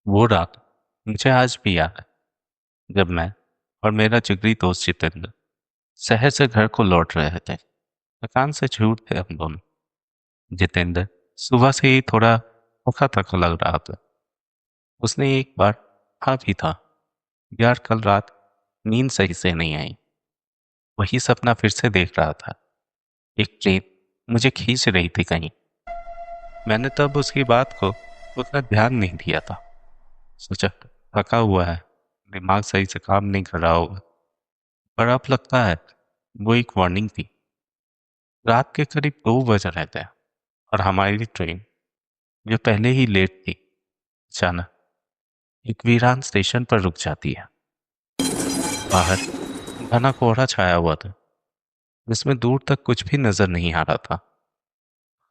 वो रात मुझे आज भी याद है, जब मैं और मेरा जिगरी दोस्त जितेंद्र शहर से घर को लौट रहे थे। थकान से झूठ थे हम दोनों। जितेंद्र सुबह से ही थोड़ा थका थका लग रहा था। उसने एक बार कहा भी था, यार कल रात नींद सही से नहीं आई। वही सपना फिर से देख रहा था। एक ट्रेन मुझे खींच रही थी कहीं। मैंने तब उसकी बात को उतना ध्यान नहीं दिया था। सोचा थका हुआ है, दिमाग सही से काम नहीं कर रहा होगा। पर अब लगता है वो एक वार्निंग थी। रात के करीब 2 बज रहे थे और हमारी ट्रेन, जो पहले ही लेट थी, अचानक एक वीरान स्टेशन पर रुक जाती है। बाहर घना कोहरा छाया हुआ था, जिसमें दूर तक कुछ भी नजर नहीं आ रहा था।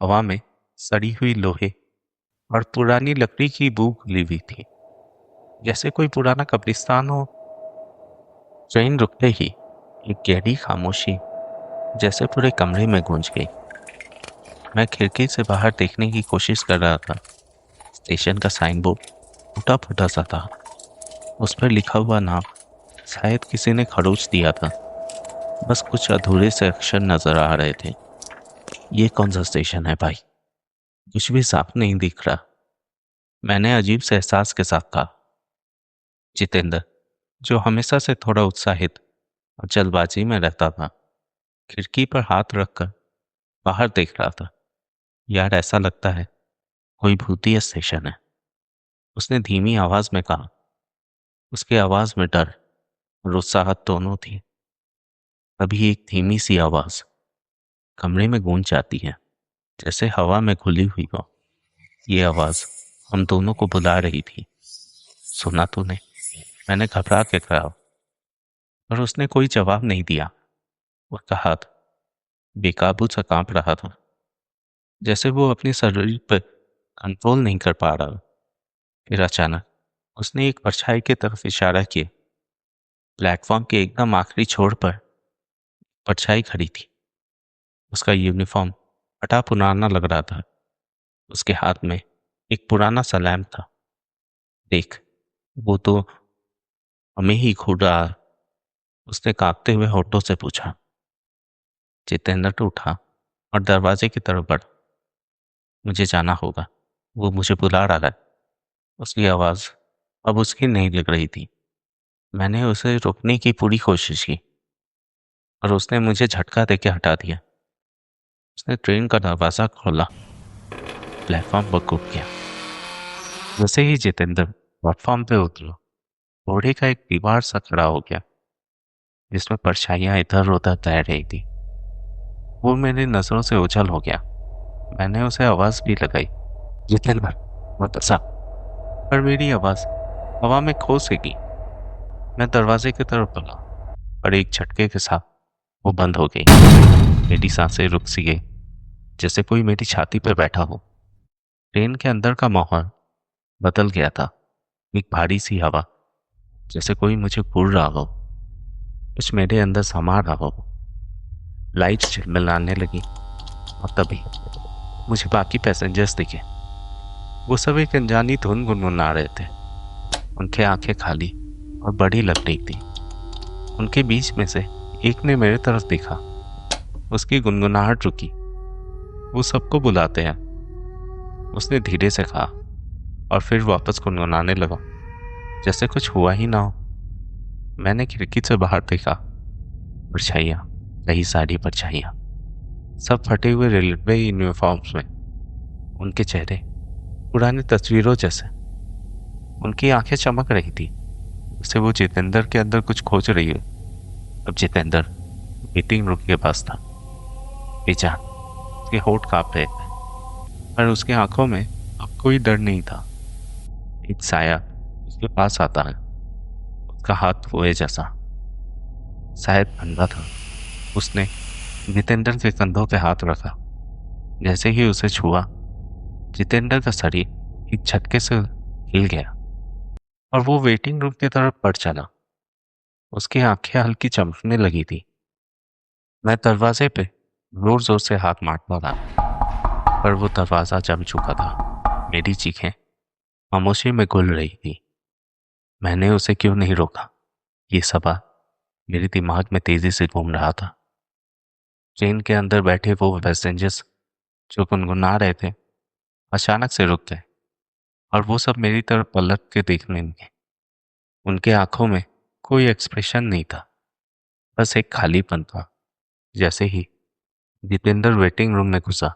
हवा में सड़ी हुई लोहे और पुरानी लकड़ी की बू खुली हुई थी, जैसे कोई पुराना कब्रिस्तान हो। ट्रेन रुकते ही एक गहरी खामोशी जैसे पूरे कमरे में गूंज गई। मैं खिड़की से बाहर देखने की कोशिश कर रहा था। स्टेशन का साइन बोर्ड टूटा फूटा सा था। उस पर लिखा हुआ नाम शायद किसी ने खरोच दिया था। बस कुछ अधूरे से अक्षर नजर आ रहे थे। ये कौन सा स्टेशन है भाई? कुछ भी साफ नहीं दिख रहा, मैंने अजीब से एहसास के साथ कहा। जितेंद्र, जो हमेशा से थोड़ा उत्साहित और जल्दबाजी में रहता था, खिड़की पर हाथ रखकर बाहर देख रहा था। यार ऐसा लगता है कोई भूतिया स्टेशन है, उसने धीमी आवाज में कहा। उसकी आवाज में डर और उत्साह दोनों थी। तभी एक धीमी सी आवाज कमरे में गूंज जाती है, जैसे हवा में घुली हुई हो। ये आवाज हम दोनों को बुला रही थी। सुना तूने? मैंने घबरा के कहा, पर उसने कोई जवाब नहीं दिया। उसका हाथ बेकाबू सा कांप रहा था, जैसे वो अपने शरीर पर कंट्रोल नहीं कर पा रहा। फिर अचानक उसने एक परछाई की तरफ इशारा किया। प्लेटफॉर्म के एकदम आखिरी छोर पर परछाई खड़ी थी। उसका यूनिफॉर्म फटा पुराना लग रहा था। उसके हाथ में एक पुराना सा लैम्प था। देख, वो तो हमें ही घूर रहा है, उसने कांपते हुए होठों से पूछा। जितेंद्र तो उठा और दरवाजे की तरफ बढ़ा। मुझे जाना होगा, वो मुझे बुला रहा है। उसकी आवाज अब उसकी नहीं लग रही थी। मैंने उसे रोकने की पूरी कोशिश की, और उसने मुझे झटका देके हटा दिया। उसने ट्रेन का दरवाजा खोला, प्लेटफॉर्म पर कूद गया। जैसे ही जितेंद्र प्लेटफॉर्म पे उतरा, घोड़े का एक दीवार सा खड़ा हो गया, जिसमें परछाइयां इधर उधर तैर रही थी। वो मेरी नजरों से ओझल हो गया। मैंने उसे आवाज भी लगाई, जितेंद्र बता। पर मेरी आवाज हवा में खो सी गई। मैं दरवाजे की तरफ बढ़ा, पर एक झटके के साथ वो बंद हो गई। मेरी सांसें रुक सी गई, जैसे कोई मेरी छाती पर बैठा हो। ट्रेन के अंदर का माहौल बदल गया था। एक भारी सी हवा, जैसे कोई मुझे घूर रहा हो, कुछ मेरे अंदर समा रहा हो। लाइट्स झिलमिलाने लगी, और तभी मुझे बाकी पैसेंजर्स दिखे। वो सब एक अनजानी धुन गुनगुना रहे थे। उनकी आंखें खाली और बड़ी लग रही थी। उनके बीच में से एक ने मेरे तरफ देखा। उसकी गुनगुनाहट रुकी। वो सबको बुलाते हैं, उसने धीरे से कहा, और फिर वापस गुनगुनाने लगा, जैसे कुछ हुआ ही ना हो। मैंने खिड़की से बाहर देखा। परछाइयाँ, कई सारी परछाइयाँ, सब फटे हुए रेलवे यूनिफॉर्म्स में। उनके चेहरे पुरानी तस्वीरों जैसे। उनकी आंखें चमक रही थी, जैसे वो जितेंद्र के अंदर कुछ खोज रही है। अब जितेंद्र मीटिंग रूम के पास था। बेचान, उसके होठ कांप रहे थे, पर उसकी आंखों में अब कोई डर नहीं था। एक साया उसके पास आता है, उसका हाथ हुए जैसा, शायद ठंडा था। उसने जितेंद्र के कंधों पे हाथ रखा। जैसे ही उसे छुआ, जितेंद्र का शरीर एक झटके से हिल गया, और वो वेटिंग रूम की तरफ बढ़ चला। उसकी आंखें हल्की चमकने लगी थी। मैं दरवाजे पे जोर जोर से हाथ मारता रहा, पर वो दरवाजा जम चुका था। मेरी चीखें खामोशी में घुल रही थी। मैंने उसे क्यों नहीं रोका, ये सवाल मेरे दिमाग में तेजी से घूम रहा था। ट्रेन के अंदर बैठे वो पैसेंजर्स जो गुनगुना रहे थे अचानक से रुक गए और वो सब मेरी तरफ पलट के देखने लगे। उनके आंखों में कोई एक्सप्रेशन नहीं था, बस एक खालीपन था। जैसे ही जितेंद्र वेटिंग रूम में घुसा,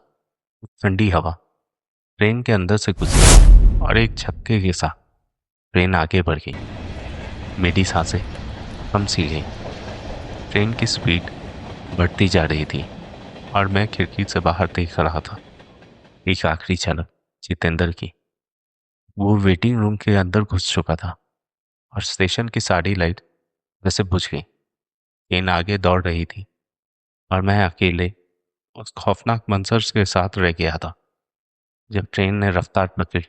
ठंडी हवा ट्रेन के अंदर से गुजरी और एक झटके के साथ ट्रेन आगे बढ़ गई। मेरी सांसें थम सी गई। ट्रेन की स्पीड बढ़ती जा रही थी और मैं खिड़की से बाहर देख रहा था। एक आखिरी झलक जितेंद्र की। वो वेटिंग रूम के अंदर घुस चुका था और स्टेशन की सारी लाइट वैसे बुझ गई। ट्रेन आगे दौड़ रही थी और मैं अकेले उस खौफनाक मंजर के साथ रह गया था। जब ट्रेन ने रफ्तार पकड़ी,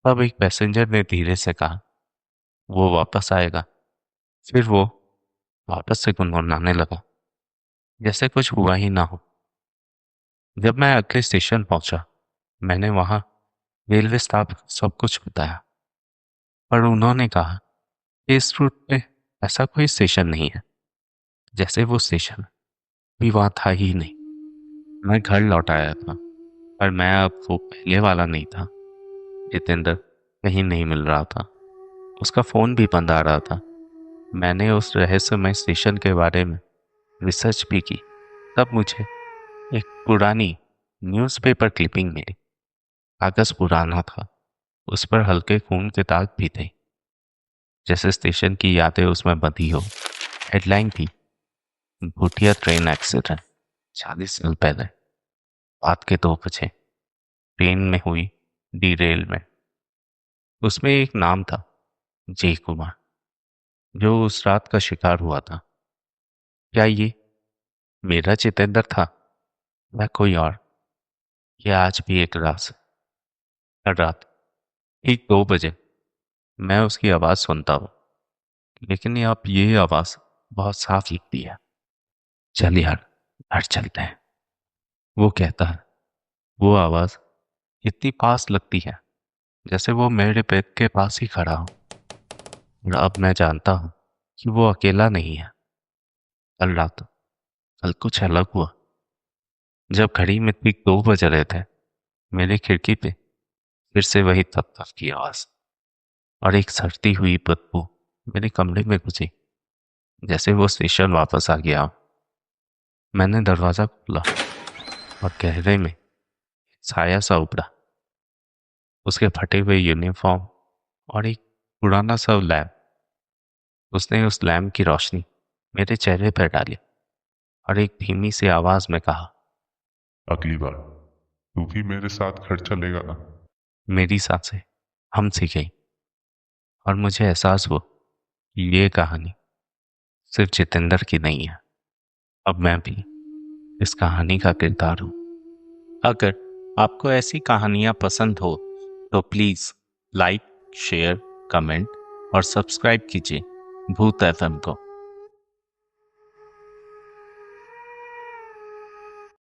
तब एक पैसेंजर ने धीरे से कहा, वो वापस आएगा। फिर वो वापस से गुनगुनाने लगा, जैसे कुछ हुआ ही ना हो। जब मैं अगले स्टेशन पहुंचा, मैंने वहां रेलवे स्टाफ को सब कुछ बताया, पर उन्होंने कहा कि इस रूट पे ऐसा कोई स्टेशन नहीं है, जैसे वो स्टेशन भी वहां था ही नहीं। मैं घर लौट आया था, पर मैं अब वो पहले वाला नहीं था। जितेंद्र कहीं नहीं मिल रहा था, उसका फ़ोन भी बंद आ रहा था। मैंने उस रहस्यमय स्टेशन के बारे में रिसर्च भी की। तब मुझे एक पुरानी न्यूज़पेपर क्लिपिंग मिली। कागज़ पुराना था, उस पर हल्के खून के दाग भी थे, जैसे स्टेशन की यादें उसमें बंधी हो। हेडलाइन थी, भूटिया ट्रेन एक्सीडेंट 40 साल पहले रात के 2 बजे ट्रेन में हुई डीरेलमेंट। उसमें एक नाम था, जय कुमार, जो उस रात का शिकार हुआ था। क्या ये मेरा जितेंद्र था या कोई और? ये आज भी एक राज है। हर रात ठीक 2 बजे मैं उसकी आवाज़ सुनता हूँ, लेकिन ये अब ये आवाज़ बहुत साफ लगती है। चल यार, घर चलते हैं, वो कहता है। वो आवाज़ इतनी पास लगती है, जैसे वो मेरे बेड के पास ही खड़ा हो। और अब मैं जानता हूँ कि वो अकेला नहीं है। कल रात कल कुछ अलग हुआ। जब घड़ी में ठीक 2 बज रहे थे, मेरी खिड़की पे फिर से वही थप थप की आवाज़ और एक सड़ती हुई बदबू मेरे कमरे में घुसी, जैसे वो स्टेशन वापस आ गया हो। मैंने दरवाज़ा खोला और गहरे में साया सा उभरा। उसके फटे हुए यूनिफॉर्म और एक पुराना सा लैम्प। उसने उस लैम्प की रोशनी मेरे चेहरे पर डाली और एक धीमी सी आवाज़ में कहा, अगली बार तू भी मेरे साथ घर चलेगा ना? मेरी सांसें थम सी गई और मुझे एहसास हुआ कि ये कहानी सिर्फ जितेंद्र की नहीं है। अब मैं भी इस कहानी का किरदार हूँ। अगर आपको ऐसी कहानियाँ पसंद हो तो प्लीज़ लाइक, शेयर, कमेंट और सब्सक्राइब कीजिए भूत एफएम को।